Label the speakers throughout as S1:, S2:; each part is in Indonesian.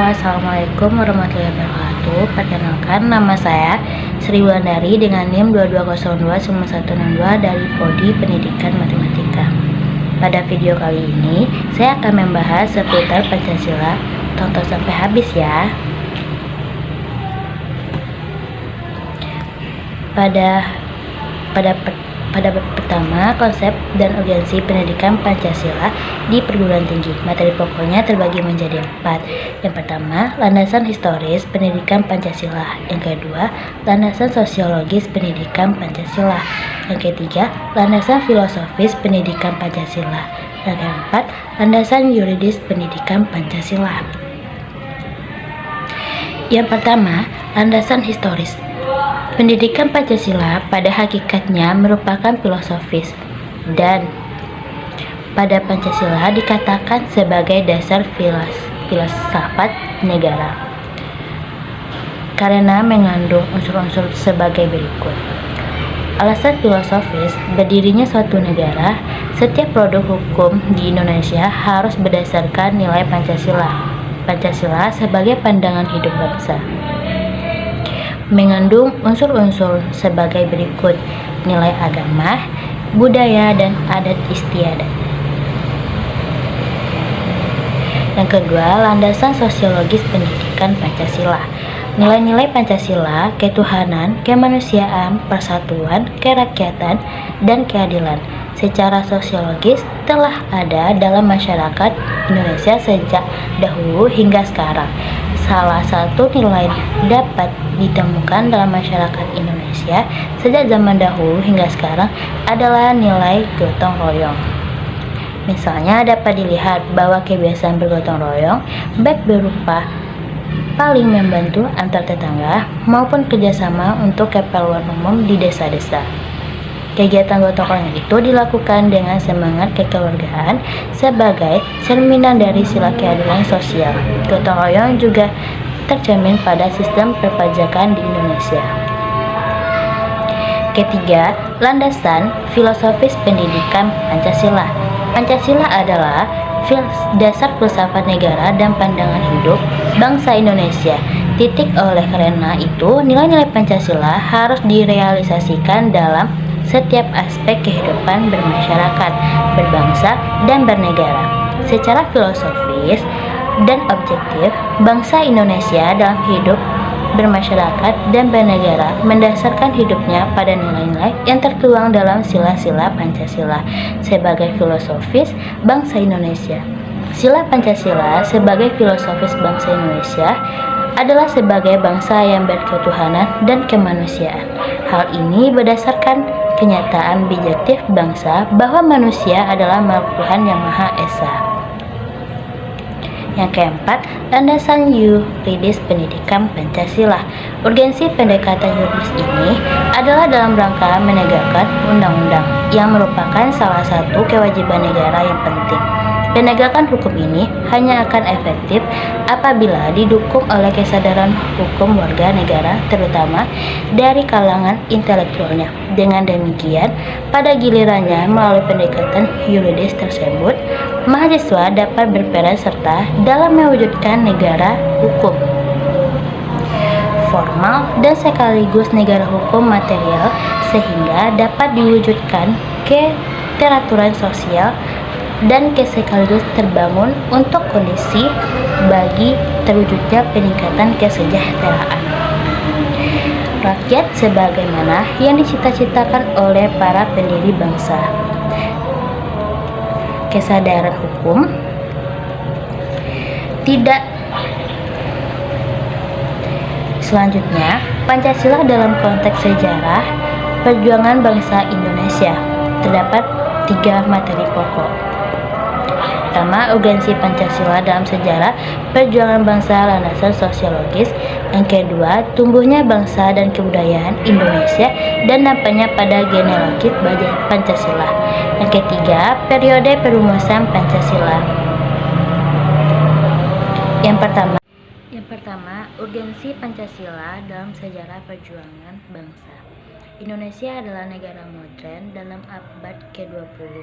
S1: Halo, assalamualaikum warahmatullahi wabarakatuh. Perkenalkan, nama saya Sri Wulandari dengan NIM 22029162 dari Prodi Pendidikan Matematika. Pada video kali ini, saya akan membahas seputar Pancasila. Tonton sampai habis ya. Pada bab pertama, konsep dan urgensi pendidikan Pancasila di perguruan tinggi. Materi pokoknya terbagi menjadi 4. Yang pertama, landasan historis pendidikan Pancasila. Yang kedua, landasan sosiologis pendidikan Pancasila. Yang ketiga, landasan filosofis pendidikan Pancasila. Dan yang keempat, landasan yuridis pendidikan Pancasila. Yang pertama, landasan historis. Pendidikan Pancasila pada hakikatnya merupakan filosofis dan pada Pancasila dikatakan sebagai dasar filsafat negara karena mengandung unsur-unsur sebagai berikut. Alasan filosofis berdirinya suatu negara, setiap produk hukum di Indonesia harus berdasarkan nilai Pancasila. Pancasila sebagai pandangan hidup bangsa mengandung unsur-unsur sebagai berikut: nilai agama, budaya, dan adat istiadat. Yang kedua, landasan sosiologis pendidikan Pancasila. Nilai-nilai Pancasila, ketuhanan, kemanusiaan, persatuan, kerakyatan, dan keadilan secara sosiologis telah ada dalam masyarakat Indonesia sejak dahulu hingga sekarang. Salah satu nilai dapat ditemukan dalam masyarakat Indonesia sejak zaman dahulu hingga sekarang adalah nilai gotong royong. Misalnya dapat dilihat bahwa kebiasaan bergotong royong baik berupa paling membantu antar tetangga maupun kerjasama untuk keperluan umum di desa-desa. Kegiatan gotong royong itu dilakukan dengan semangat kekeluargaan sebagai cerminan dari sila keadilan sosial. Gotong royong juga tercermin pada sistem perpajakan di Indonesia. Ketiga, landasan filosofis pendidikan Pancasila. Pancasila adalah dasar filsafat negara dan pandangan hidup bangsa Indonesia. Oleh karena itu, nilai-nilai Pancasila harus direalisasikan dalam setiap aspek kehidupan bermasyarakat, berbangsa, dan bernegara. Secara filosofis dan objektif, bangsa Indonesia dalam hidup bermasyarakat dan bernegara mendasarkan hidupnya pada nilai-nilai yang tertuang dalam sila-sila Pancasila. Sebagai filosofis bangsa Indonesia, sila Pancasila sebagai filosofis bangsa Indonesia adalah sebagai bangsa yang berketuhanan dan kemanusiaan. Hal ini berdasarkan kenyataan objektif bangsa bahwa manusia adalah makhluk Tuhan yang Maha Esa. Yang keempat, landasan yuridis pendidikan Pancasila. Urgensi pendekatan yuridis ini adalah dalam rangka menegakkan undang-undang yang merupakan salah satu kewajiban negara yang penting. Penegakan hukum ini hanya akan efektif apabila didukung oleh kesadaran hukum warga negara, terutama dari kalangan intelektualnya. Dengan demikian, pada gilirannya melalui pendekatan yuridis tersebut, mahasiswa dapat berperan serta dalam mewujudkan negara hukum formal dan sekaligus negara hukum material, sehingga dapat diwujudkan keteraturan sosial dan sekaligus terbangun untuk kondisi bagi terwujudnya peningkatan kesejahteraan rakyat sebagaimana yang dicita-citakan oleh para pendiri bangsa. Kesadaran hukum tidak. Selanjutnya, Pancasila dalam konteks sejarah perjuangan bangsa Indonesia. Terdapat 3 materi pokok. Pertama, urgensi Pancasila dalam sejarah perjuangan bangsa landasan sosiologis. Yang kedua, tumbuhnya bangsa dan kebudayaan Indonesia dan dampaknya pada genealogi Pancasila. Yang ketiga, periode perumusan Pancasila. Yang pertama, urgensi Pancasila dalam sejarah perjuangan bangsa. Indonesia adalah negara modern dalam abad ke-20.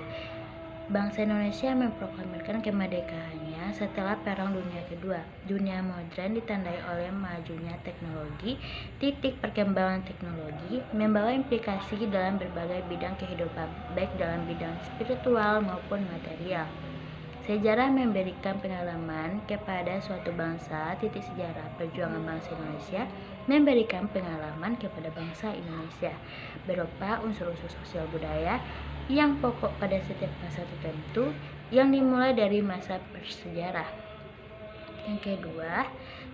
S1: Bangsa Indonesia memproklamirkan kemerdekaannya setelah Perang Dunia Kedua. Dunia modern ditandai oleh majunya teknologi, titik perkembangan teknologi membawa implikasi dalam berbagai bidang kehidupan, baik dalam bidang spiritual maupun material. Sejarah memberikan pengalaman kepada suatu bangsa. Titik sejarah perjuangan bangsa Indonesia memberikan pengalaman kepada bangsa Indonesia berupa unsur-unsur sosial budaya yang pokok pada setiap masa tertentu yang dimulai dari masa prasejarah. Yang kedua,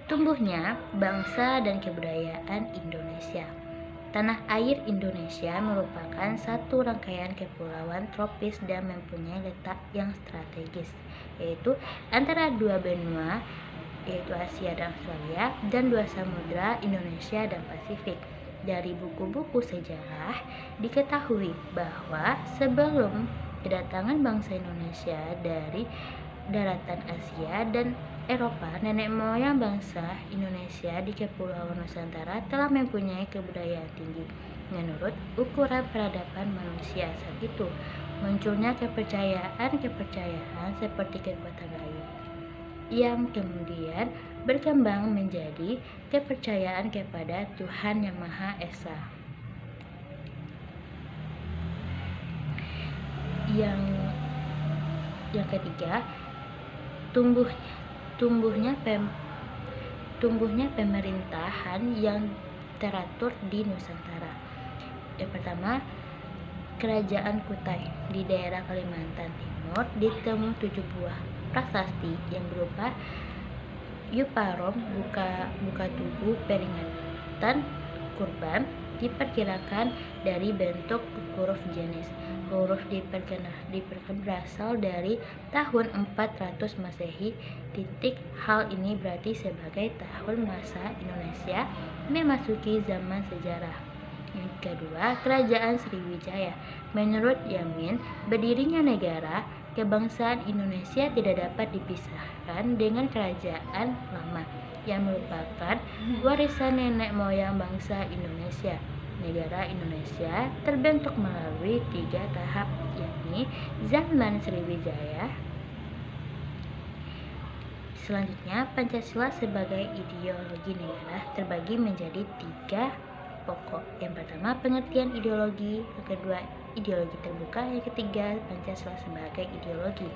S1: tumbuhnya bangsa dan kebudayaan Indonesia. Tanah air Indonesia merupakan satu rangkaian kepulauan tropis dan mempunyai letak yang strategis, yaitu antara dua benua, yaitu Asia dan Australia, dan dua samudra, Indonesia dan Pasifik. Dari buku-buku sejarah diketahui bahwa sebelum kedatangan bangsa Indonesia dari daratan Asia dan Eropa, nenek moyang bangsa Indonesia di Kepulauan Nusantara telah mempunyai kebudayaan tinggi. Menurut ukuran peradaban manusia saat itu, munculnya kepercayaan seperti kekuatan gaib yang kemudian berkembang menjadi kepercayaan kepada Tuhan Yang Maha Esa. Yang ketiga, tumbuhnya pemerintahan yang teratur di Nusantara. Yang pertama, Kerajaan Kutai di daerah Kalimantan Timur ditemui 7 buah prasasti yang berupa Yuparom, buka tubuh, peringatan kurban, diperkirakan dari bentuk huruf jenis. Huruf diperkirakan berasal dari tahun 400 Masehi. Hal ini berarti sebagai tahun masa Indonesia memasuki zaman sejarah. Yang kedua, Kerajaan Sriwijaya. Menurut Yamin, berdirinya negara kebangsaan Indonesia tidak dapat dipisahkan dengan kerajaan lama yang merupakan warisan nenek moyang bangsa Indonesia. Negara Indonesia terbentuk melalui 3 tahap, yakni zaman Sriwijaya. Selanjutnya, Pancasila sebagai ideologi negara terbagi menjadi 3 pokok. Yang pertama, pengertian ideologi. Yang kedua, ideologi terbuka. Yang ketiga, Pancasila sebagai ideologi.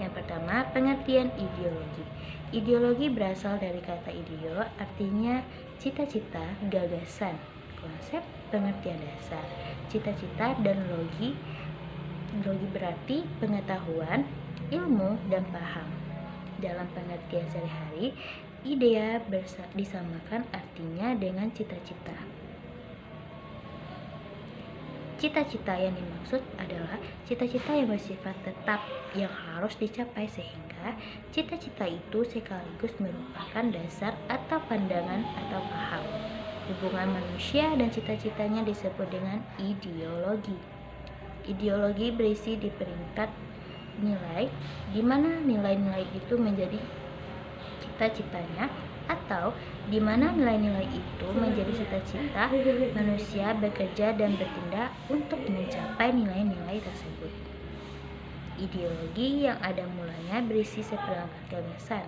S1: Yang pertama, pengertian ideologi. Ideologi berasal dari kata ideo, artinya cita-cita, gagasan, konsep, pengertian dasar. Cita-cita dan logi berarti pengetahuan, ilmu, dan paham. Dalam pengertian sehari-hari, idea disamakan artinya dengan cita-cita. Cita-cita yang dimaksud adalah cita-cita yang bersifat tetap yang harus dicapai, sehingga cita-cita itu sekaligus merupakan dasar atau pandangan atau paham. Hubungan manusia dan cita-citanya disebut dengan ideologi. Ideologi berisi di peringkat nilai, di mana nilai-nilai itu menjadi cita-citanya, atau di mana nilai-nilai itu menjadi cita-cita manusia bekerja dan bertindak untuk mencapai nilai-nilai tersebut. Ideologi yang ada mulanya berisi seperangkat gagasan.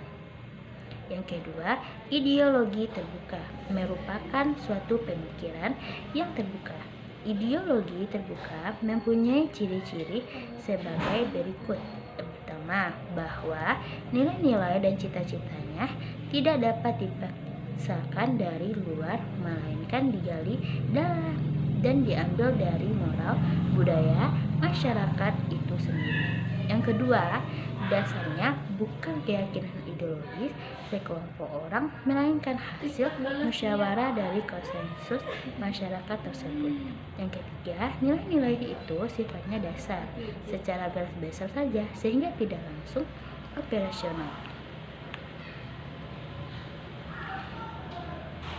S1: Yang kedua, ideologi terbuka merupakan suatu pemikiran yang terbuka. Ideologi terbuka mempunyai ciri-ciri sebagai berikut. Yang pertama, bahwa nilai-nilai dan cita-citanya tidak dapat dipaksakan dari luar, melainkan digali dalam dan diambil dari moral budaya masyarakat itu sendiri. Yang kedua, dasarnya bukan keyakinan ideologis sekelompok orang, melainkan hasil musyawarah dari konsensus masyarakat tersebut. Yang ketiga, nilai-nilai itu sifatnya dasar, secara garis besar saja, sehingga tidak langsung operasional.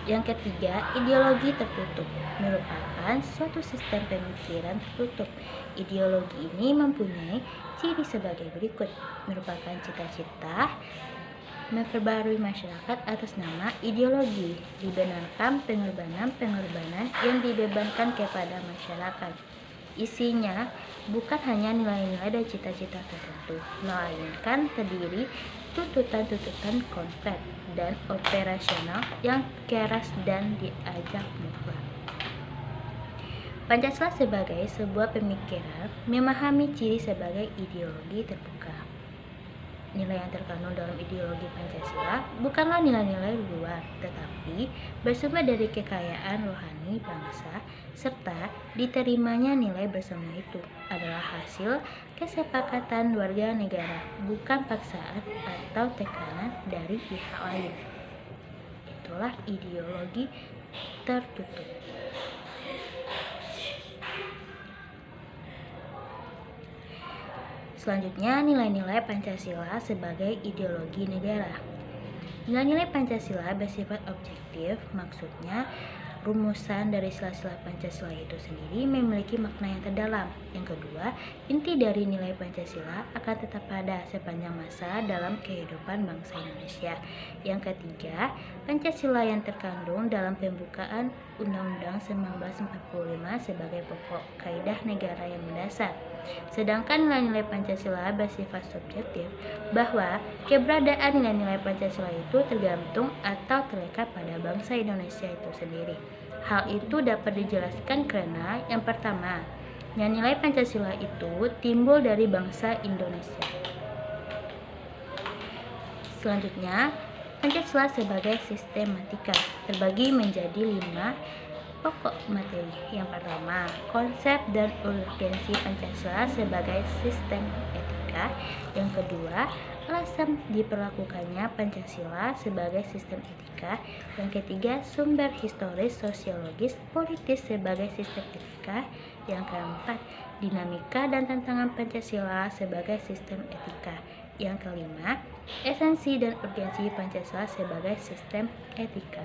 S1: Yang ketiga, ideologi tertutup merupakan suatu sistem pemikiran tertutup. Ideologi ini mempunyai ciri sebagai berikut: merupakan cita-cita memperbarui masyarakat atas nama ideologi, dibenarkan pengorbanan yang dibebankan kepada masyarakat. Isinya bukan hanya nilai-nilai dan cita-cita tertentu, melainkan terdiri tuntutan-tuntutan konkret dan operasional yang keras dan diajak mutlak. Pancasila sebagai sebuah pemikiran memahami ciri sebagai ideologi terbuka. Nilai yang terkandung dalam ideologi Pancasila bukanlah nilai-nilai luar, tetapi bersumber dari kekayaan rohani bangsa, serta diterimanya nilai bersama itu adalah hasil kesepakatan warga negara, bukan paksaan atau tekanan dari pihak lain. Itulah ideologi tertutup. Selanjutnya, nilai-nilai Pancasila sebagai ideologi negara. Nilai-nilai Pancasila bersifat objektif, maksudnya rumusan dari sila-sila Pancasila itu sendiri memiliki makna yang terdalam. Yang kedua, inti dari nilai Pancasila akan tetap ada sepanjang masa dalam kehidupan bangsa Indonesia. Yang ketiga, Pancasila yang terkandung dalam pembukaan Undang-Undang 1945 sebagai pokok kaidah negara yang mendasar. Sedangkan nilai-nilai Pancasila bersifat subjektif, bahwa keberadaan nilai-nilai Pancasila itu tergantung atau terlekat pada bangsa Indonesia itu sendiri. Hal itu dapat dijelaskan karena yang pertama, nilai Pancasila itu timbul dari bangsa Indonesia. Selanjutnya, Pancasila sebagai sistematika terbagi menjadi 5 pokok materi. Yang pertama, konsep dan urgensi Pancasila sebagai sistem etika. Yang kedua, alasan diperlakukannya Pancasila sebagai sistem etika. Yang ketiga, sumber historis, sosiologis, politis sebagai sistem etika. Yang keempat, dinamika dan tantangan Pancasila sebagai sistem etika. Yang kelima, esensi dan urgensi Pancasila sebagai sistem etika.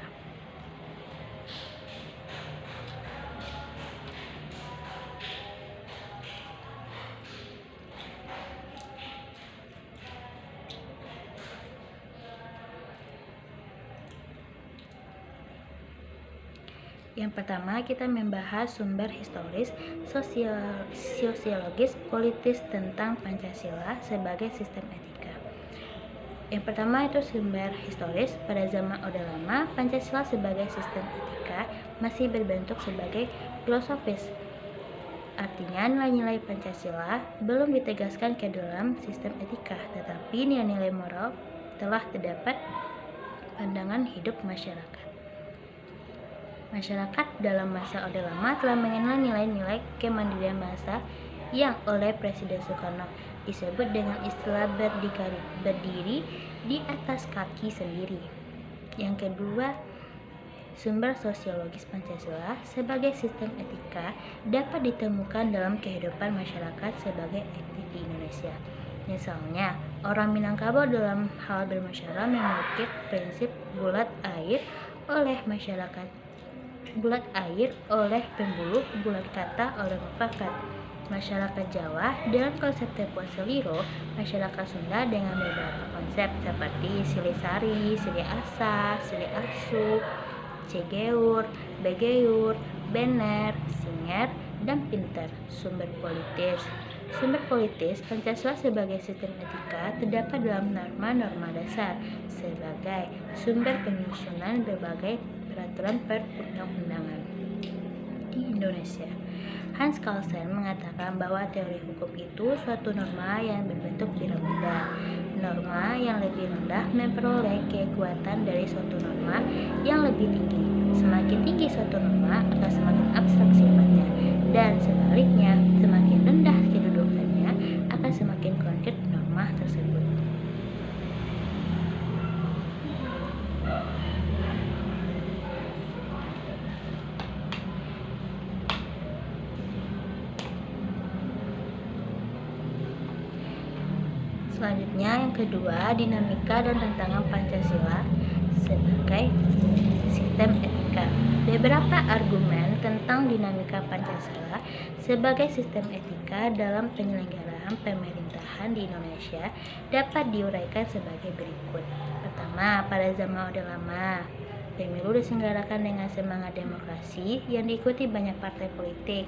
S1: Yang pertama, kita membahas sumber historis, sosiologis, politis tentang Pancasila sebagai sistem etika. Yang pertama itu sumber historis. Pada zaman Orde Lama, Pancasila sebagai sistem etika masih berbentuk sebagai filosofis. Artinya, nilai-nilai Pancasila belum ditegaskan ke dalam sistem etika, tetapi nilai-nilai moral telah terdapat pandangan hidup masyarakat. Masyarakat dalam masa Orde Lama telah mengenal nilai-nilai kemandirian bangsa yang oleh Presiden Soekarno disebut dengan istilah berdiri di atas kaki sendiri. Yang kedua, sumber sosiologis Pancasila sebagai sistem etika dapat ditemukan dalam kehidupan masyarakat sebagai etik di Indonesia. Misalnya, orang Minangkabau dalam hal bermusyawarah memiliki prinsip bulat air oleh pembuluh, bulat kata oleh mufakat. Masyarakat Jawa dengan konsep Tepuan Seliro, masyarakat Sunda dengan beberapa konsep seperti Sili Sari, Sili Asa, Sili Asu, Cegeur, Begeur, Bener, Singer, dan Pinter. Sumber politis Pancasila sebagai sistem etika terdapat dalam norma-norma dasar sebagai sumber penyusunan berbagai peraturan perundang-undangan di Indonesia. Hans Kelsen mengatakan bahwa teori hukum itu suatu norma yang berbentuk piramida. Norma yang lebih rendah memperoleh kekuatan dari suatu norma yang lebih tinggi. Semakin tinggi suatu norma akan semakin abstrak sifatnya, dan sebaliknya, semakin rendah kedudukannya akan semakin konkret norma tersebut. Selanjutnya, yang kedua, dinamika dan tantangan Pancasila sebagai sistem etika. Beberapa argumen tentang dinamika Pancasila sebagai sistem etika dalam penyelenggaraan pemerintahan di Indonesia dapat diuraikan sebagai berikut. Pertama, pada zaman Orde Lama, pemilu diselenggarakan dengan semangat demokrasi yang diikuti banyak partai politik.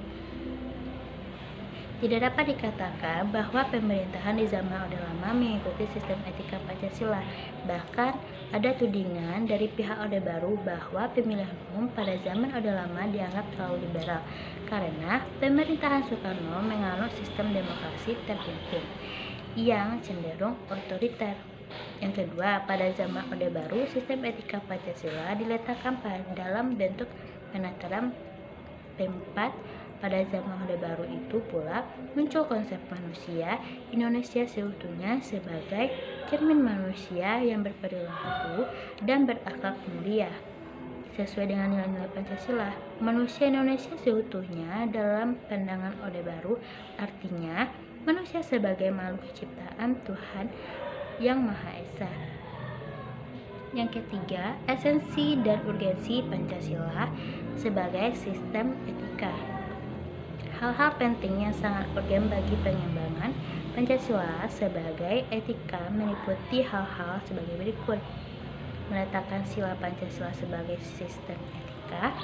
S1: Tidak dapat dikatakan bahwa pemerintahan di zaman Orde Lama mengikuti sistem etika Pancasila. Bahkan ada tudingan dari pihak Orde Baru bahwa pemilihan umum pada zaman Orde Lama dianggap terlalu liberal karena pemerintahan Soekarno menganut sistem demokrasi terpimpin yang cenderung otoriter. Yang kedua, pada zaman Orde Baru, sistem etika Pancasila diletakkan dalam bentuk penataran P4. Pada zaman Orde Baru itu pula muncul konsep manusia Indonesia seutuhnya sebagai cermin manusia yang berperilaku dan berakhlak mulia. Sesuai dengan nilai-nilai Pancasila, manusia Indonesia seutuhnya dalam pandangan Orde Baru artinya manusia sebagai makhluk ciptaan Tuhan yang Maha Esa. Yang ketiga, esensi dan urgensi Pancasila sebagai sistem etika. Hal-hal penting yang sangat urgen bagi pengembangan Pancasila sebagai etika meliputi hal-hal sebagai berikut: meletakkan sila Pancasila sebagai sistem etika,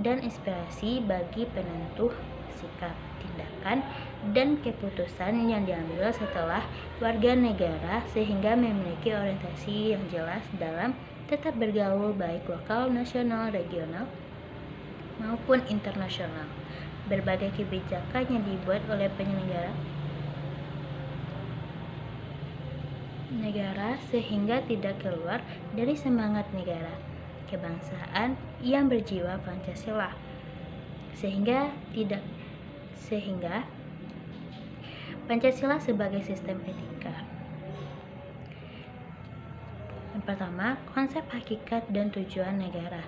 S1: dan inspirasi bagi penentu sikap, tindakan, dan keputusan yang diambil setelah warga negara sehingga memiliki orientasi yang jelas dalam tetap bergaul baik lokal, nasional, regional, maupun internasional. Berbagai kebijakan yang dibuat oleh penyelenggara negara sehingga tidak keluar dari semangat negara kebangsaan yang berjiwa Pancasila, sehingga Pancasila sebagai sistem etika. Yang pertama, konsep hakikat dan tujuan negara.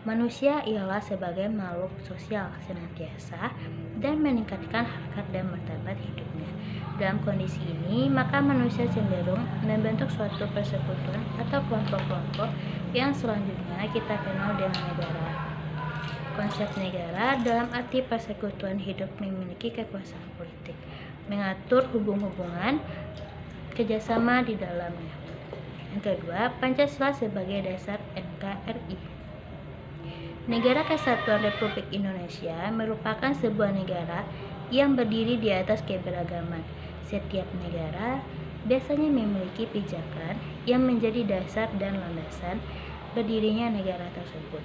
S1: Manusia ialah sebagai makhluk sosial senantiasa dan meningkatkan harkat dan martabat hidupnya. Dalam kondisi ini, maka manusia cenderung membentuk suatu persekutuan atau kelompok-kelompok yang selanjutnya kita kenal dengan negara. Konsep negara dalam arti persekutuan hidup memiliki kekuasaan politik, mengatur hubungan kerjasama di dalamnya. Yang kedua, Pancasila sebagai dasar NKRI. Negara Kesatuan Republik Indonesia merupakan sebuah negara yang berdiri di atas keberagaman. Setiap negara biasanya memiliki pijakan yang menjadi dasar dan landasan berdirinya negara tersebut.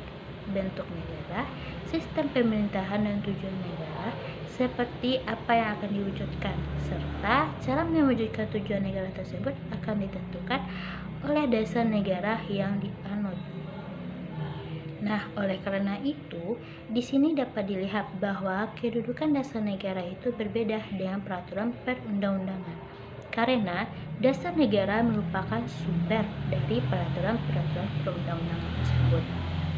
S1: Bentuk negara, sistem pemerintahan dan tujuan negara, seperti apa yang akan diwujudkan, serta cara mewujudkan tujuan negara tersebut akan ditentukan oleh dasar negara yang dianut. Nah, oleh karena itu, di sini dapat dilihat bahwa kedudukan dasar negara itu berbeda dengan peraturan perundang-undangan. Karena dasar negara merupakan sumber dari peraturan-peraturan perundang-undangan tersebut.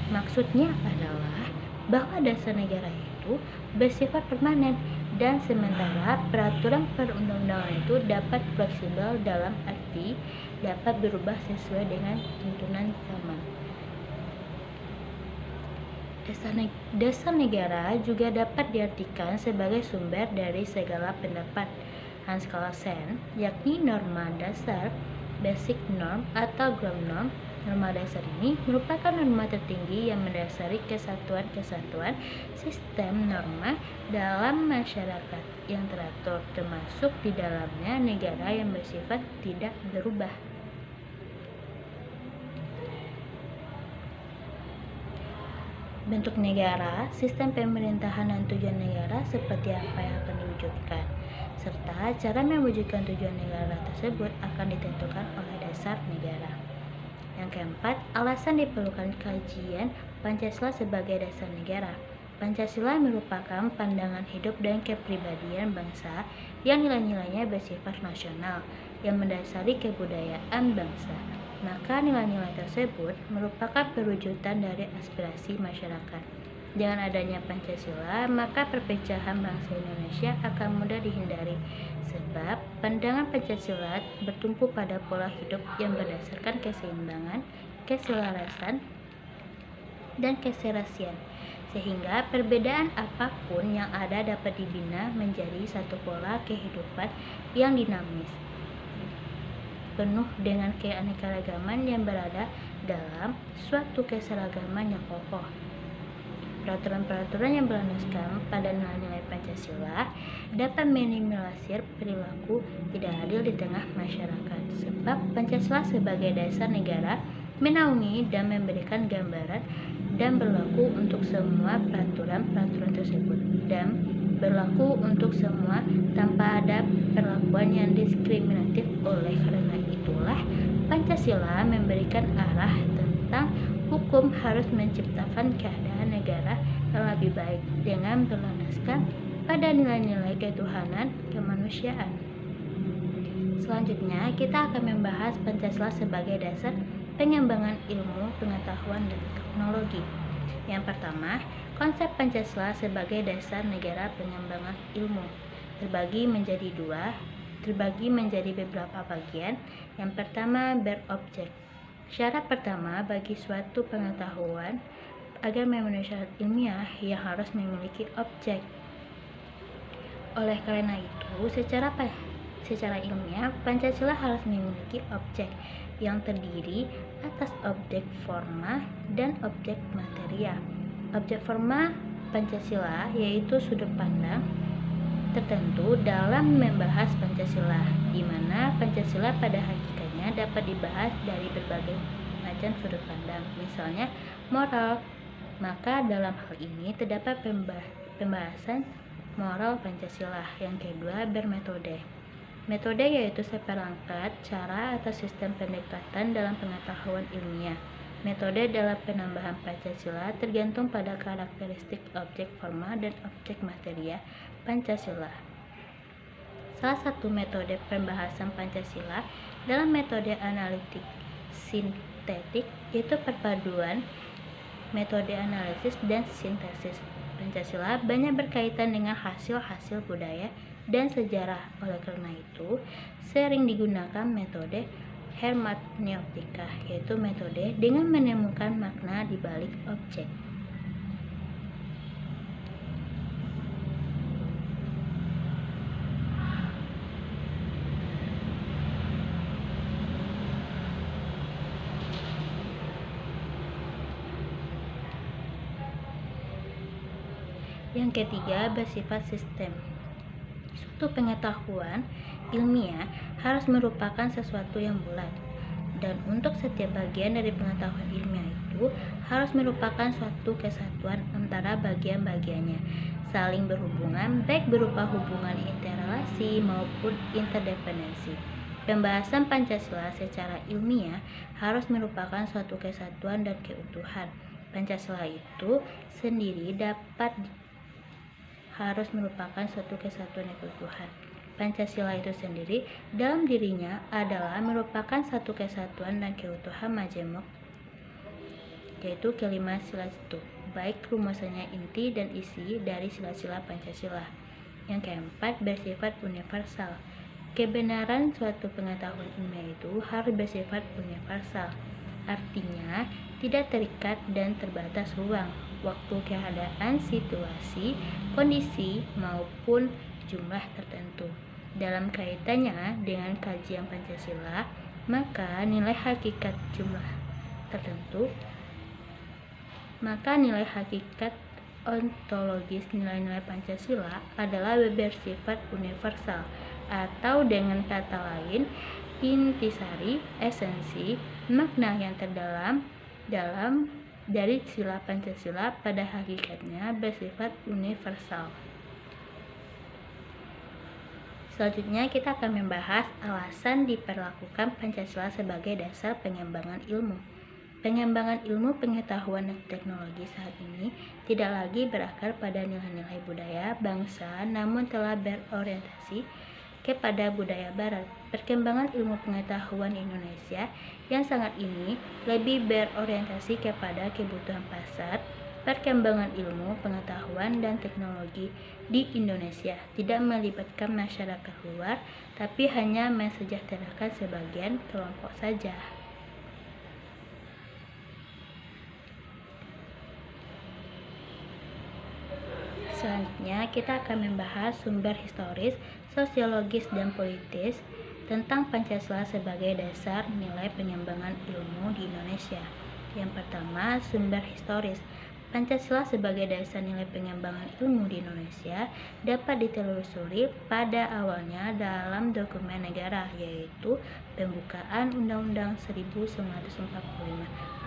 S1: Maksudnya adalah bahwa dasar negara itu bersifat permanen dan sementara peraturan perundang-undangan itu dapat fleksibel dalam arti dapat berubah sesuai dengan tuntunan zaman. Dasar negara juga dapat diartikan sebagai sumber dari segala pendapat Hans Kelsen, yakni norma dasar, basic norm atau ground norm. Norma dasar ini merupakan norma tertinggi yang mendasari kesatuan-kesatuan sistem norma dalam masyarakat yang teratur, termasuk di dalamnya negara yang bersifat tidak berubah. Bentuk negara, sistem pemerintahan dan tujuan negara seperti apa yang akan diwujudkan, serta cara mewujudkan tujuan negara tersebut akan ditentukan oleh dasar negara. Yang keempat, alasan diperlukan kajian Pancasila sebagai dasar negara. Pancasila merupakan pandangan hidup dan kepribadian bangsa yang nilai-nilainya bersifat nasional, yang mendasari kebudayaan bangsa. Maka nilai-nilai tersebut merupakan perwujudan dari aspirasi masyarakat. Dengan adanya Pancasila, maka perpecahan bangsa Indonesia akan mudah dihindari, sebab pandangan Pancasila bertumpu pada pola hidup yang berdasarkan keseimbangan, keselarasan, dan keserasian, sehingga perbedaan apapun yang ada dapat dibina menjadi satu pola kehidupan yang dinamis, penuh dengan keanekaragaman yang berada dalam suatu keseragaman yang kokoh. Peraturan-peraturan yang berlandaskan pada nilai-nilai Pancasila dapat meminimalisir perilaku tidak adil di tengah masyarakat, sebab Pancasila sebagai dasar negara menaungi dan memberikan gambaran dan berlaku untuk semua peraturan-peraturan tersebut dan berlaku untuk semua tanpa ada perlakuan yang diskriminatif. Oleh karena itulah Pancasila memberikan arah tentang hukum harus menciptakan keadaan negara yang lebih baik dengan berlandaskan pada nilai-nilai ketuhanan kemanusiaan. Selanjutnya, kita akan membahas Pancasila sebagai dasar pengembangan ilmu, pengetahuan, dan teknologi. Yang pertama, konsep Pancasila sebagai dasar negara pengembangan ilmu terbagi menjadi beberapa bagian. Yang pertama, berobjek. Syarat pertama bagi suatu pengetahuan agar memenuhi syarat ilmiah yang harus memiliki objek. Oleh karena itu, secara ilmiah, Pancasila harus memiliki objek yang terdiri atas objek forma dan objek materia. Objek forma Pancasila yaitu sudut pandang tertentu dalam membahas Pancasila, di mana Pancasila pada hakikatnya dapat dibahas dari berbagai macam sudut pandang, misalnya moral. Maka dalam hal ini terdapat pembahasan moral Pancasila. Yang kedua, bermetode. Metode yaitu seperangkat cara atau sistem pendekatan dalam pengetahuan ilmiah. Metode dalam penambahan Pancasila tergantung pada karakteristik objek forma dan objek materia Pancasila. Salah satu metode pembahasan Pancasila dalam metode analitik sintetik yaitu perpaduan metode analisis dan sintesis. Pancasila banyak berkaitan dengan hasil-hasil budaya dan sejarah. Oleh karena itu, sering digunakan metode hermeneutika, yaitu metode dengan menemukan makna di balik objek. Yang ketiga, bersifat sistem. Suatu pengetahuan ilmiah harus merupakan sesuatu yang bulat, dan untuk setiap bagian dari pengetahuan ilmiah itu harus merupakan suatu kesatuan antara bagian-bagiannya, saling berhubungan, baik berupa hubungan interrelasi maupun interdependensi. Pembahasan Pancasila secara ilmiah harus merupakan suatu kesatuan dan keutuhan. Pancasila itu sendiri harus merupakan suatu kesatuan dan keutuhan. Pancasila itu sendiri dalam dirinya adalah merupakan satu kesatuan dan keutuhan majemuk, yaitu kelima sila itu, baik rumusannya inti dan isi dari sila-sila Pancasila. Yang keempat, bersifat universal. Kebenaran suatu pengetahuan ilmiah itu harus bersifat universal, artinya tidak terikat dan terbatas ruang, waktu, keadaan, situasi, kondisi, maupun jumlah tertentu. Dalam kaitannya dengan kajian Pancasila, maka nilai hakikat ontologis nilai-nilai Pancasila adalah bersifat universal, atau dengan kata lain, intisari, esensi, makna yang terdalam dari sila Pancasila pada hakikatnya bersifat universal. Selanjutnya kita akan membahas alasan diperlakukan Pancasila sebagai dasar pengembangan ilmu. Pengembangan ilmu, pengetahuan, dan teknologi saat ini tidak lagi berakar pada nilai-nilai budaya bangsa, namun telah berorientasi kepada budaya barat. Perkembangan ilmu pengetahuan Indonesia yang sangat ini lebih berorientasi kepada kebutuhan pasar. Perkembangan ilmu, pengetahuan, dan teknologi di Indonesia tidak melibatkan masyarakat luar, tapi hanya mensejahterakan sebagian kelompok saja. Selanjutnya, kita akan membahas sumber historis, sosiologis, dan politis tentang Pancasila sebagai dasar nilai pengembangan ilmu di Indonesia. Yang pertama, sumber historis. Pancasila sebagai dasar nilai pengembangan ilmu di Indonesia dapat ditelusuri pada awalnya dalam dokumen negara, yaitu Pembukaan Undang-Undang 1945,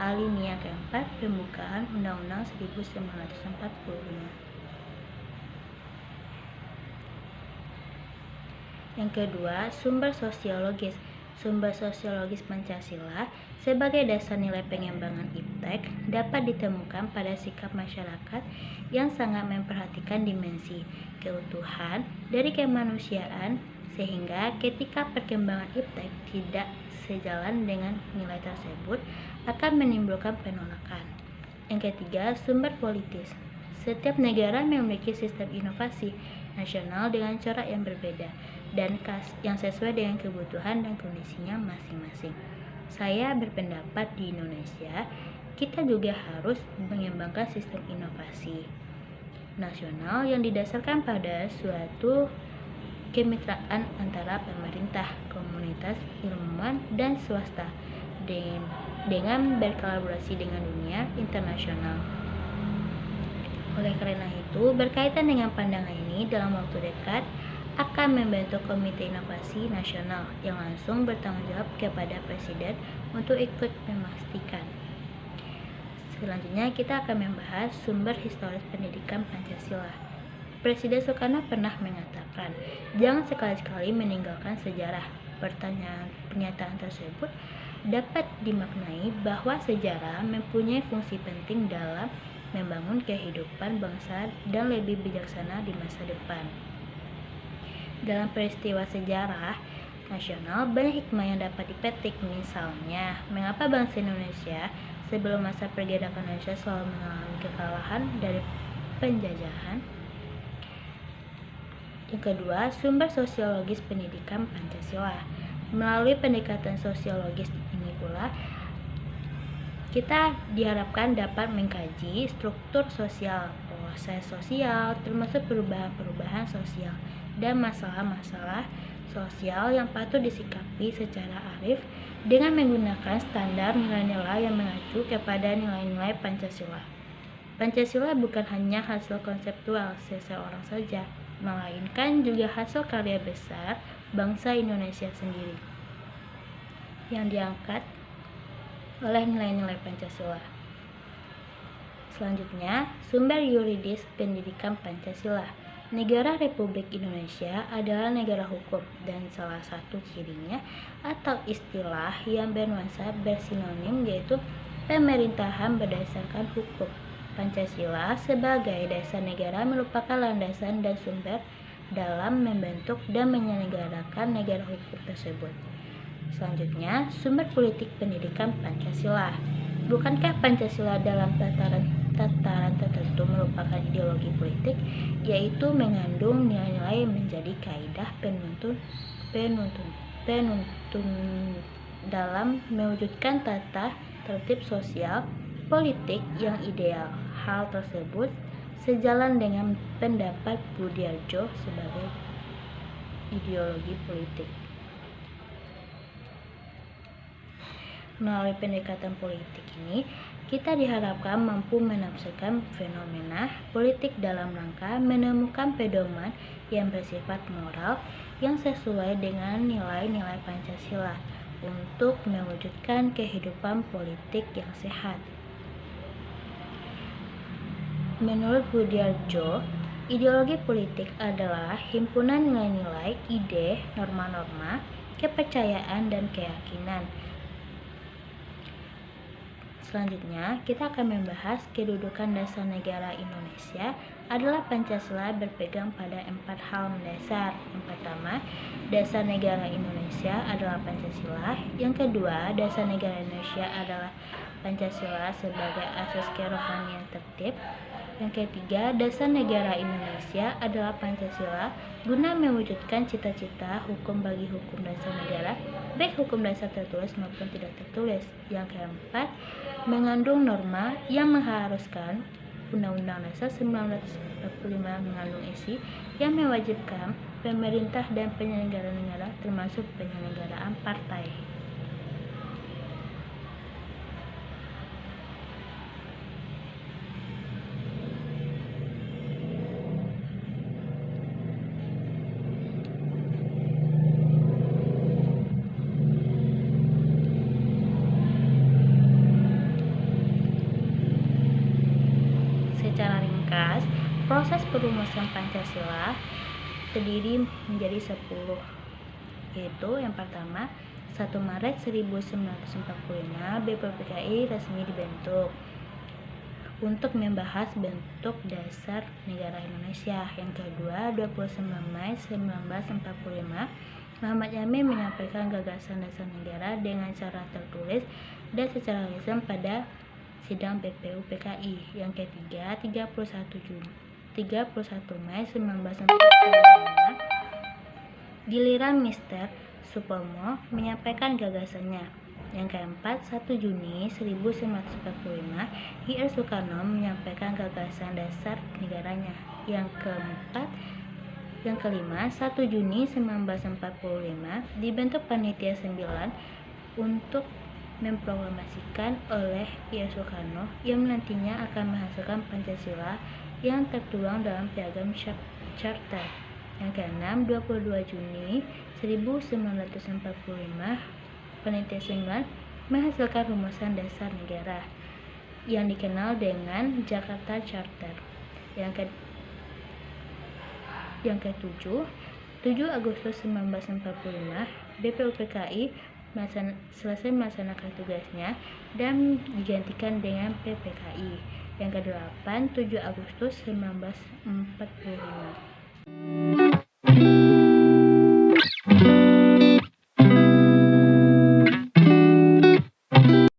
S1: alinea keempat Pembukaan Undang-Undang 1945. Yang kedua, sumber sosiologis. Sumber sosiologis Pancasila sebagai dasar nilai pengembangan IPTEK dapat ditemukan pada sikap masyarakat yang sangat memperhatikan dimensi keutuhan dari kemanusiaan, sehingga ketika perkembangan IPTEK tidak sejalan dengan nilai tersebut akan menimbulkan penolakan. Yang ketiga, sumber politis. Setiap negara memiliki sistem inovasi nasional dengan corak yang berbeda dan yang sesuai dengan kebutuhan dan kondisinya masing-masing. Saya berpendapat di Indonesia, kita juga harus mengembangkan sistem inovasi nasional yang didasarkan pada suatu kemitraan antara pemerintah, komunitas ilmuwan, dan swasta dengan berkolaborasi dengan dunia internasional. Oleh karena itu, berkaitan dengan pandangan ini, dalam waktu dekat akan membentuk Komite Inovasi Nasional yang langsung bertanggung jawab kepada Presiden untuk ikut memastikan. Selanjutnya kita akan membahas sumber historis pendidikan Pancasila. Presiden Soekarno pernah mengatakan, jangan sekali-sekali meninggalkan sejarah. Pernyataan tersebut dapat dimaknai bahwa sejarah mempunyai fungsi penting dalam membangun kehidupan bangsa dan lebih bijaksana di masa depan. Dalam peristiwa sejarah nasional, banyak hikmah yang dapat dipetik. Misalnya, mengapa bangsa Indonesia sebelum masa pergerakan Indonesia selalu mengalami kekalahan dari penjajahan. Yang kedua, sumber sosiologis pendidikan Pancasila. Melalui pendekatan sosiologis ini pula, kita diharapkan dapat mengkaji struktur sosial, proses sosial, termasuk perubahan-perubahan sosial dan masalah-masalah sosial yang patut disikapi secara arif dengan menggunakan standar nilai-nilai yang mengacu kepada nilai-nilai Pancasila. Pancasila bukan hanya hasil konseptual seseorang saja, melainkan juga hasil karya besar bangsa Indonesia sendiri yang diangkat oleh nilai-nilai Pancasila. Selanjutnya, sumber yuridis pendidikan Pancasila. Negara Republik Indonesia adalah negara hukum, dan salah satu cirinya atau istilah yang bernuansa bersinonim yaitu pemerintahan berdasarkan hukum. Pancasila sebagai dasar negara merupakan landasan dan sumber dalam membentuk dan menyelenggarakan negara hukum tersebut. Selanjutnya, sumber politik pendidikan Pancasila. Bukankah Pancasila dalam tataran tertentu merupakan ideologi politik, yaitu mengandung nilai-nilai yang menjadi kaidah penuntun dalam mewujudkan tata tertib sosial politik yang ideal. Hal tersebut sejalan dengan pendapat Budiarjo sebagai ideologi politik. Melalui pendekatan politik ini, kita diharapkan mampu menafsirkan fenomena politik dalam rangka menemukan pedoman yang bersifat moral yang sesuai dengan nilai-nilai Pancasila untuk mewujudkan kehidupan politik yang sehat. Menurut Budiarjo, ideologi politik adalah himpunan nilai-nilai, ide, norma-norma, kepercayaan, dan keyakinan. Selanjutnya, kita akan membahas kedudukan dasar negara Indonesia adalah Pancasila berpegang pada 4 hal mendasar. Yang pertama, dasar negara Indonesia adalah Pancasila. Yang kedua, dasar negara Indonesia adalah Pancasila sebagai asas kerohanian tertib. Yang ketiga, dasar negara Indonesia adalah Pancasila guna mewujudkan cita-cita hukum bagi hukum dasar negara, baik hukum dasar tertulis maupun tidak tertulis. Yang keempat, mengandung norma yang mengharuskan Undang-Undang Dasar 1945 mengandung isi yang mewajibkan pemerintah dan penyelenggara negara termasuk penyelenggaraan partai. perumusan Pancasila terdiri menjadi 10, yaitu yang pertama 1 Maret 1945 BPUPKI resmi dibentuk untuk membahas bentuk dasar negara Indonesia. Yang kedua 29 Mei 1945 Muhammad Yamin menyampaikan gagasan dasar negara dengan cara tertulis dan secara lisan pada sidang BPUPKI. Yang ketiga 31 Mei 1945 giliran Mr. Supomo menyampaikan gagasannya. Yang keempat 1 Juni 1945 I.R. Soekarno menyampaikan gagasan dasar negaranya. Yang kelima 1 Juni 1945 dibentuk Panitia 9 untuk memproklamasikan oleh I.R. Soekarno yang nantinya akan menghasilkan Pancasila yang tertuang dalam Piagam Charter. Yang keenam 22 Juni 1945 Panitia 9 menghasilkan rumusan dasar negara yang dikenal dengan Jakarta Charter. Yang ketujuh 7 Agustus 1945 BPUPKI selesai melaksanakan tugasnya dan digantikan dengan PPKI. Yang kedelapan 7 Agustus 1945.